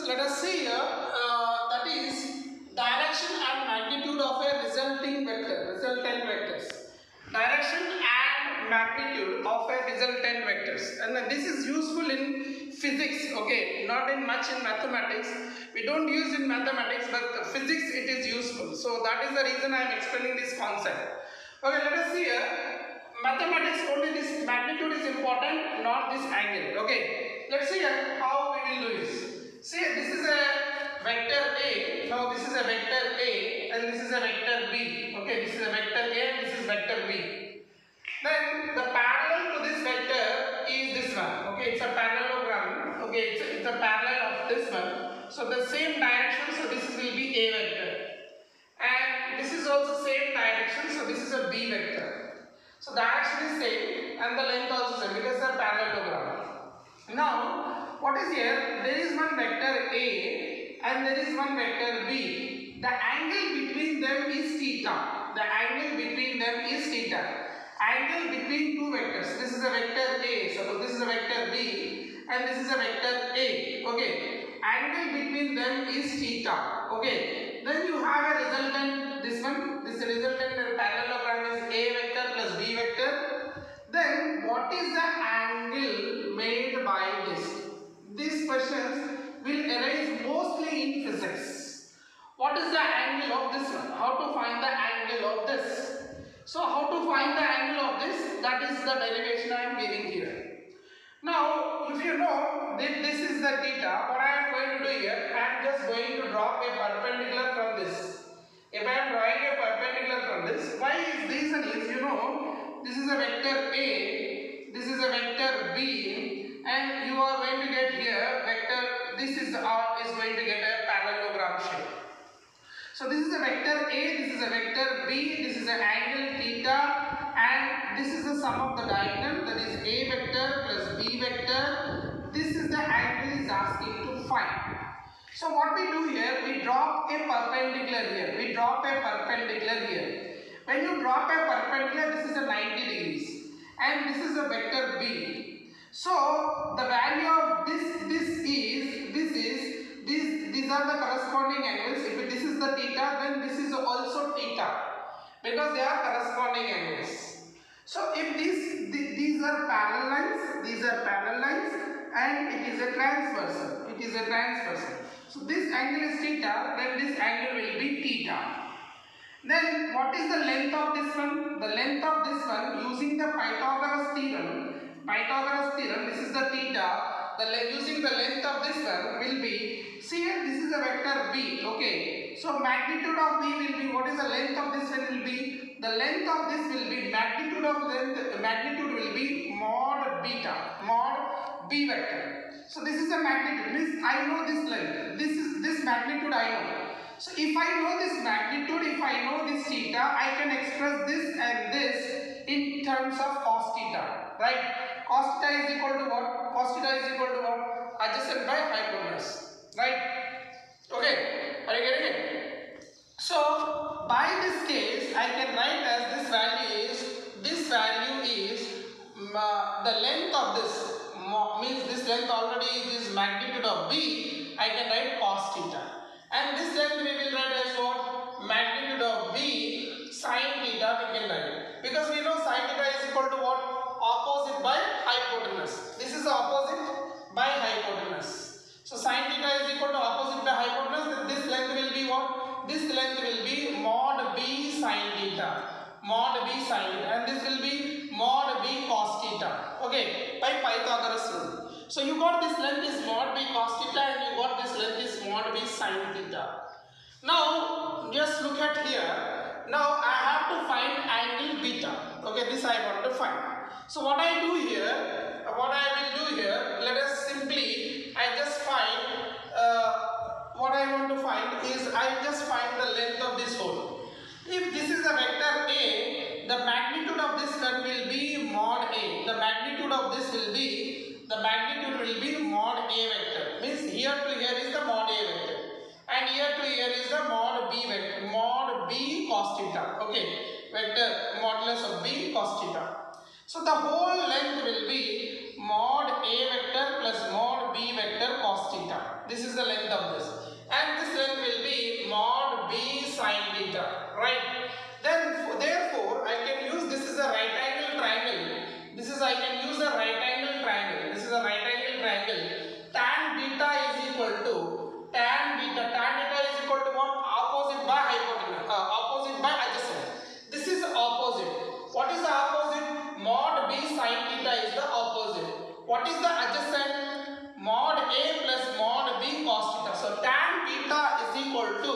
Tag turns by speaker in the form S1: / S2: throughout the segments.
S1: let us see here, that is direction and magnitude of a resulting vector, resultant vectors. Direction and magnitude of a resultant vectors, and this is useful in physics, okay, not in much in mathematics. We don't use in mathematics, but physics it is useful. So that is the reason I am explaining this concept. Okay, let us see here. Mathematics only this magnitude is important, not this angle. Okay, let's see here how we will do this. See, this is a vector A. Now this is a vector A, and this is a vector B. Okay, this is a vector A, and this is vector B. Then the parallel to this vector is this one. Okay, it's a parallelogram. Okay, it's a parallel of this one. So the same direction. So this will be A vector, and this is also same direction. So this is a B vector. So the direction is same and the length also same because they are parallelogram. Now what is here? There is one vector A and there is one vector B. The angle between them is theta. The angle between them is theta. Angle between two vectors. This is a vector A. So this is a vector B and this is a vector A. Okay. Angle between them is theta. Okay. Then you have a resultant. This one. This resultant parallelogram is A vector plus B vector. Then what is the angle made by this? These questions will arise mostly in physics. What is the angle of this one? How to find the angle of this? So how to find the angle of this? That is the derivation I am giving here. Now if you know that this is the theta, what I am going to do here, I am just going to draw a perpendicular from this. If I am drawing a perpendicular from this, why is reason is, you know, this is a vector A, this is a vector B, and you are going to get here vector, this is going to get a parallelogram shape. So this is a vector A, this is a vector B, this is an angle theta, and this is the sum of the diagonal, that is A vector plus B vector. This is the angle is asking to find. So what we do here, we drop a perpendicular here. We drop a perpendicular here. When you drop a perpendicular, this is a 90 degrees, and this is a vector B. So the value of these are the corresponding angles. If this is the theta, then this is also theta, because they are corresponding angles. So if these are parallel lines, and it is a transversal. It is a transversal. So this angle is theta, then this angle will be theta. Then what is the length of this one? The length of this one, using the Pythagoras theorem, this is the theta. Using the length of this one will be, see here, this is a vector B. Okay, so magnitude of B will be, what is the length of this one will be? The length of this will be, magnitude will be mod beta, mod B vector. So this is the magnitude, means I know this length, this magnitude I know. So if I know this magnitude, if I know this theta, I can express this and this in terms of cos theta, right? Cos theta is equal to what? Cos theta is equal to what? Adjacent by hypotenuse, right? Okay, are you getting it? So by this case, I can write as this value is the length of this, means this length already is magnitude of B. I can write cos theta, and this length we will write as what? Magnitude of B sin theta we can write, because we know sin theta is equal to what? Opposite by hypotenuse. This is the opposite by hypotenuse. So sin theta is equal to opposite by hypotenuse. This length will be what? This length will be mod B sin theta. Mod B sin theta, and this will be mod B cos theta. Okay, by Pythagoras rule. So you got this length is mod B cos theta, and you got this length is mod B sin theta. Now just look at here. Now I have to find angle beta. Okay, this I want to find. So what I will do here, let us simply, I just find, what I want to find is, I just find the length of this hole. If this is a vector A, the magnitude of this one will be mod A. The magnitude of this will be, mod A vector. Means here to here is the mod A vector, and here to here is the mod B vector, mod B cos theta. Okay, vector modulus of B cos theta. So the whole length will be mod A vector plus mod B vector cos theta. This is the length of this. And this length will be mod b sine theta, right? Then therefore I can use, this is a right angle triangle. This is, I can use a right angle triangle. This is a right angle triangle. Tan beta is equal to tan beta. Tan beta is equal to what? Opposite by hypotenuse. Opposite by adjacent. This is opposite. What is the opposite? Mod b sine theta is the opposite. What is the adjacent? Mod a plus mod b cos theta. So tan theta is equal to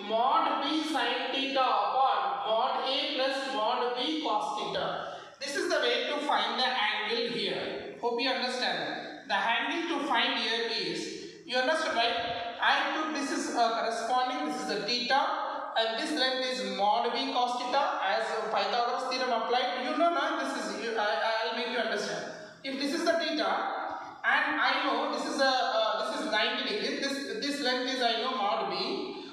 S1: mod b sine theta upon mod a plus mod b cos theta. This is the way to find the angle here. Hope you understand. The angle to find here is, you understand, right? I took, this is corresponding, this is the theta, and this length is mod b cos theta as Pythagoras theorem applied. You know now, this is, I'll make you understand. If this is the theta, and I know this is a this is 90 degrees, this length is, I know, mod b.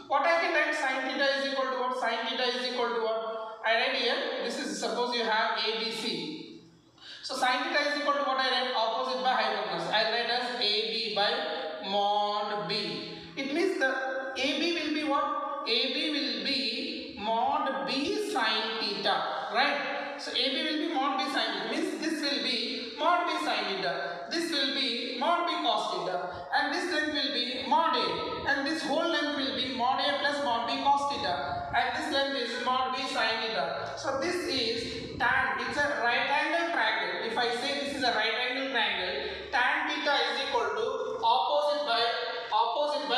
S1: What I can write, sin theta is equal to what? Sin theta is equal to what? I write here, this is, suppose you have ABC. So sin theta is equal to what I write? Opposite by hypotenuse. I write as AB by mod B. It means the AB will be what? AB will be mod B sin theta, right? So AB will be mod B sin theta. Means this will be mod B sin theta. This will be mod B cos theta. And this length will be mod A. And this whole length will be mod A plus mod B cos theta. And this length is mod B sin theta. So this is tan. It's a right angle triangle. If I say this is a right angle triangle, tan theta is equal to opposite by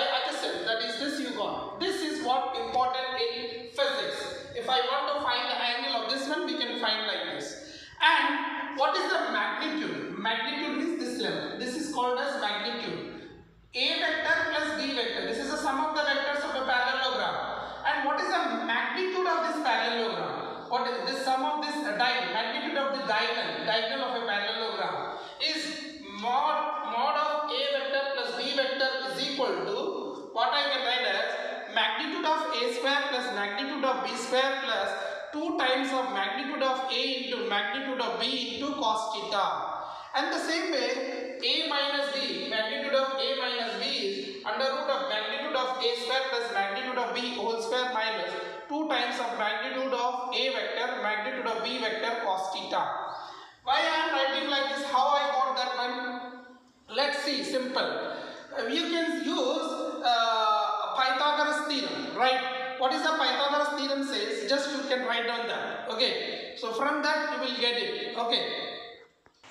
S1: adjacent. That is this you got. This is what important in physics. If I want to find the angle of this one, we can find like this. And what is the magnitude? Magnitude means this level. This is called as magnitude. A vector plus B vector. This is the sum of the vectors of a parallelogram. And what is the magnitude of this parallelogram? What is this sum of this diagonal? Magnitude of the diagonal of a parallelogram is mod of A vector plus B vector is equal to what I can write as magnitude of A square plus magnitude of B square plus 2 times of magnitude of A into magnitude of B into cos theta. And the same way, A minus B, magnitude of A minus B is under root of magnitude of A square plus magnitude of B whole square minus 2 times of magnitude of A vector, magnitude of B vector cos theta. Why I am writing like this? How I got that one? Let's see, simple. You can use Pythagoras theorem, right? What is the Pythagoras theorem says? Just you can write down that. Okay. So from that you will get it. Okay.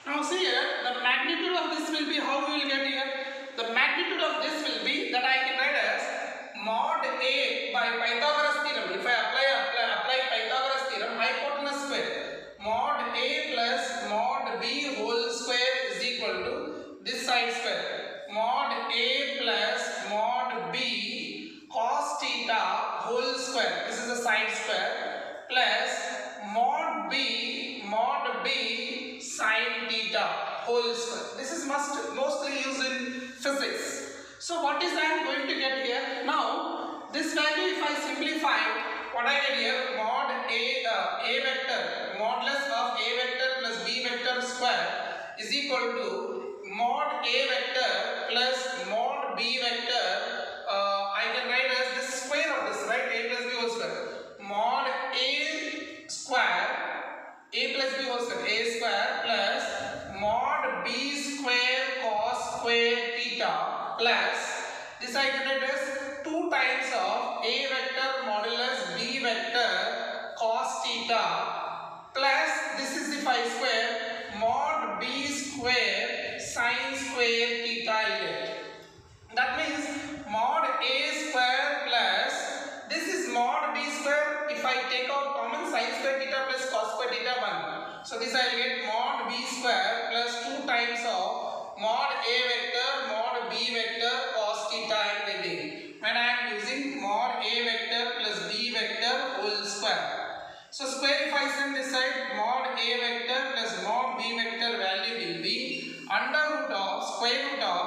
S1: Now see here, the magnitude of this will be, how we will get here? The magnitude of this will be, that I can write as mod A by Pythagoras theorem. If I apply Pythagoras theorem, hypotenuse square. Mod A plus mod B whole square is equal to this side square. Mod A plus mod B cos theta whole square. This is the side square. Plus mod B sin theta whole square. This is mostly used in physics. So what is I am going to get here? Now this value, if I simplify, what I get here, mod A vector modulus of A vector plus B vector square is equal to mod A vector plus mod B vector. I can write as this square of this, right? A plus B whole square. Mod A square A plus B whole square, A square plus mod B square cos square theta plus this I can write as 2 times of A vector modulus B vector cos theta plus this is the phi square mod B square sin square theta I get. That means mod A square plus this is mod B square. If I take out common, sin square theta plus cos square theta 1. So this I will get mod B square plus 2 times of mod A vector mod B vector cos theta I am getting. When I am using mod A vector plus B vector whole square. So square, if I send this side, mod A vector plus mod B vector value will be under root of square root of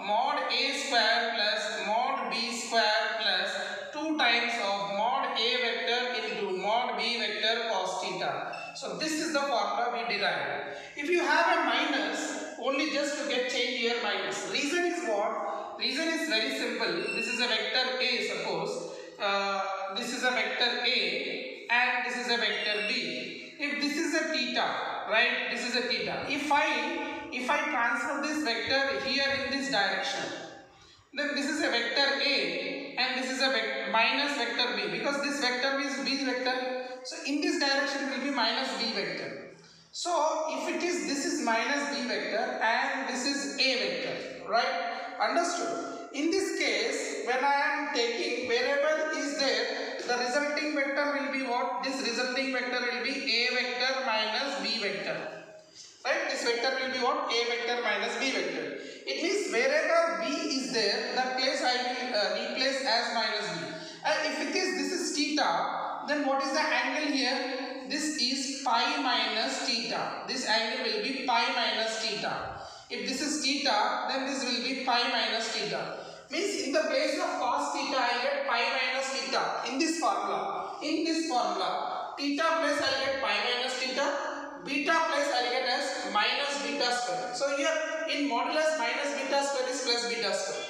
S1: mod A square plus mod B square plus 2 times of mod A vector into mod B vector cos theta. So this is the formula we derived. If you have a minus, only just to get change here minus. Reason is what? Reason is very simple. This is a vector A, suppose. This is a vector A and this is a vector B. If this is a theta, right? This is a theta. If I transfer this vector here in this direction, then this is a vector A and this is a minus vector B, because this vector is B vector. So in this direction will be minus B vector. So if it is, this is minus B vector and this is A vector, right? Understood? In this case, when I am taking wherever is there, the resulting vector will be what? This resulting vector will be A vector minus B vector. Right? This vector will be what? A vector minus B vector. It means wherever B is there, that place I will replace as minus B. And if it is, this is theta, then what is the angle here? This is pi minus theta. This angle will be pi minus theta. If this is theta, then this will be pi minus theta. Means in the place of cos theta, I get pi minus theta in this formula. In this formula, theta place I get pi minus theta, beta place I get as minus beta square. So here in modulus minus beta square is plus beta square.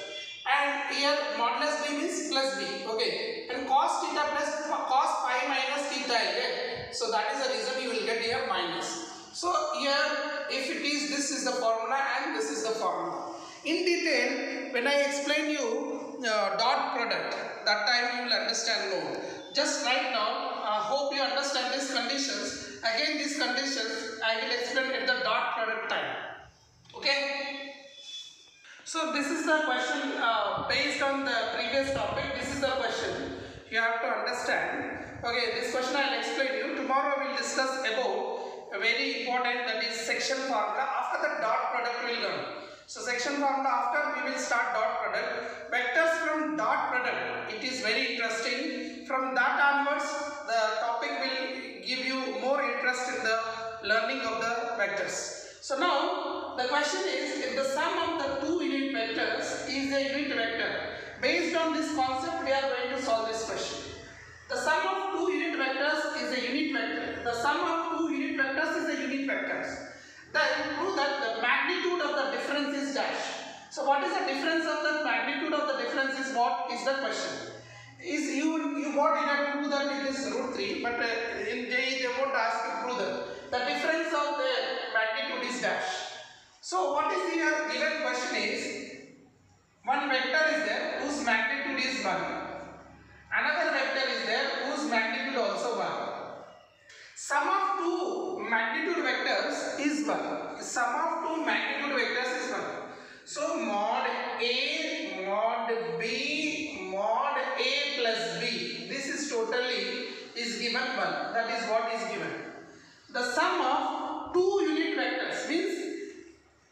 S1: And here modulus B means plus B. Okay. And cos theta plus cos pi minus theta I get. So that is the reason you will get here minus. So here if it is, this is the formula and this is the formula. In detail, when I explain you dot product, that time you will understand more. Just right now, hope you understand these conditions. Again these conditions I will explain at the dot product time. Okay. So this is the question based on the previous topic. This is the question you have to understand. Okay, this question I will explain you. Tomorrow we will discuss about a very important, that is section formula. After the dot product will come. So section formula after we will start dot product. Vectors from dot product, it is very interesting. From that onwards the topic will give you more interest in the learning of the vectors. So now the question is, if the sum of the two unit vectors is a unit vector, based on this concept we are going to solve this question. The sum of two unit vectors is a unit vector. The sum of two unit vectors is a unit vectors. Then prove that the magnitude of the difference is dash. So what is the difference of the magnitude of the difference is what is the question. Is you got in a prove that it is root 3, but in JEE they won't ask you prove that. The difference of the magnitude is dash. So what is here given question is, one vector is there whose magnitude is 1. Another vector is there whose magnitude also 1. Sum of two magnitude vectors is 1. Sum of two magnitude vectors is 1. So mod A, mod B, mod A plus B. This is totally is given 1. That is what is given. The sum of two unit vectors means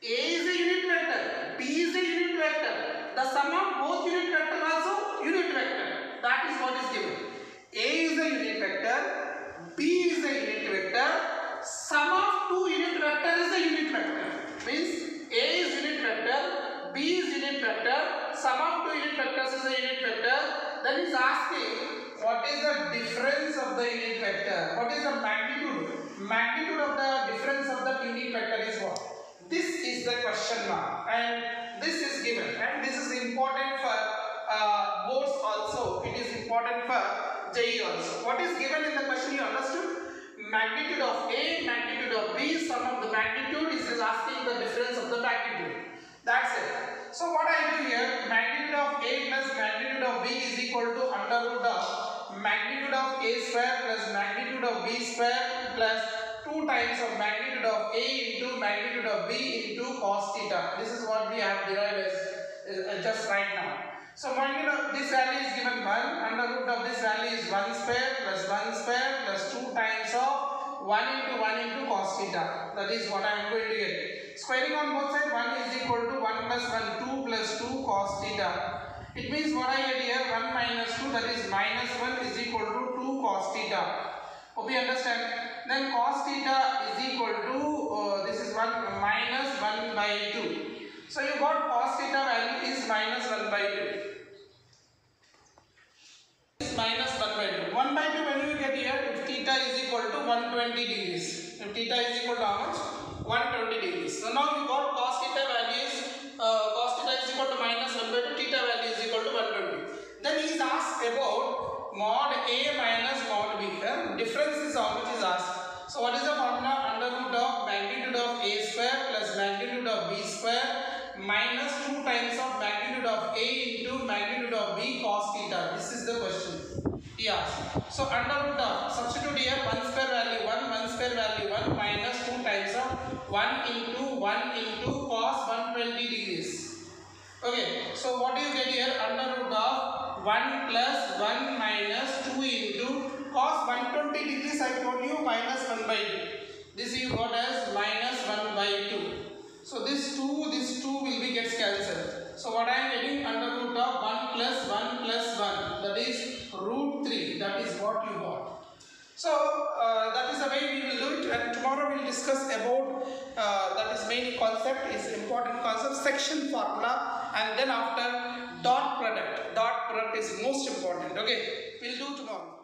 S1: A is a unit vector, B is a unit vector. The sum of both unit vector also unit vector. That is what is given. A is a unit vector, B is a unit vector. Sum of two unit vector is a unit vector. Means A is unit vector, B is unit vector. Sum of two unit vectors is a unit vector. Then is asking what is the difference of the unit vector? What is the magnitude? Magnitude of the difference of the unit vector is what? This is the question mark, and this is given, and this is important for boards also. It is important for JEE also. What is given in the question you understood? Magnitude of A, magnitude of B, sum of the magnitude is asking the difference of the magnitude. That's it. So what I do here, magnitude of A plus magnitude of B is equal to under root of magnitude of A square plus magnitude of B square plus 2 times of magnitude of A into magnitude of B into cos theta. This is what we have derived as just right now. So magnitude of this value is given 1, under root of this value is 1 square plus 2 times of 1 into cos theta. That is what I am going to get. Squaring on both sides, 1 is equal to 1 plus 1, 2 plus 2 cos theta. It means what I get here, 1 minus 2, that is minus 1 is equal to 2 cos theta. Hope you understand. Then cos theta is equal to, this is 1 minus 1 by 2. So you got cos theta value is minus 1 by 2. Is minus 1 by 2. 1 by 2 when you get here, if theta is equal to 120 degrees. If theta is equal to how much? 120 degrees. So now you got cos theta values, cos theta is equal to minus 1 by 2, of b cos theta. This is the question. Yes. So under root of, substitute here 1 square value 1, 1 square value 1 minus 2 times of 1 into cos 120 degrees. Okay. So what do you get here? Under root of 1 plus 1 minus 2 into cos 120 degrees. I told you minus 1 by 2. This you got as minus 1 by 2. So this 2 will be gets cancelled. So what I am getting, under root of 1 plus 1 plus 1, that is root 3. That is what you got. So that is the way we will do it, and tomorrow we will discuss about that is main concept, is important concept, section formula, and then after dot product. Dot product is most important. Okay, we will do tomorrow.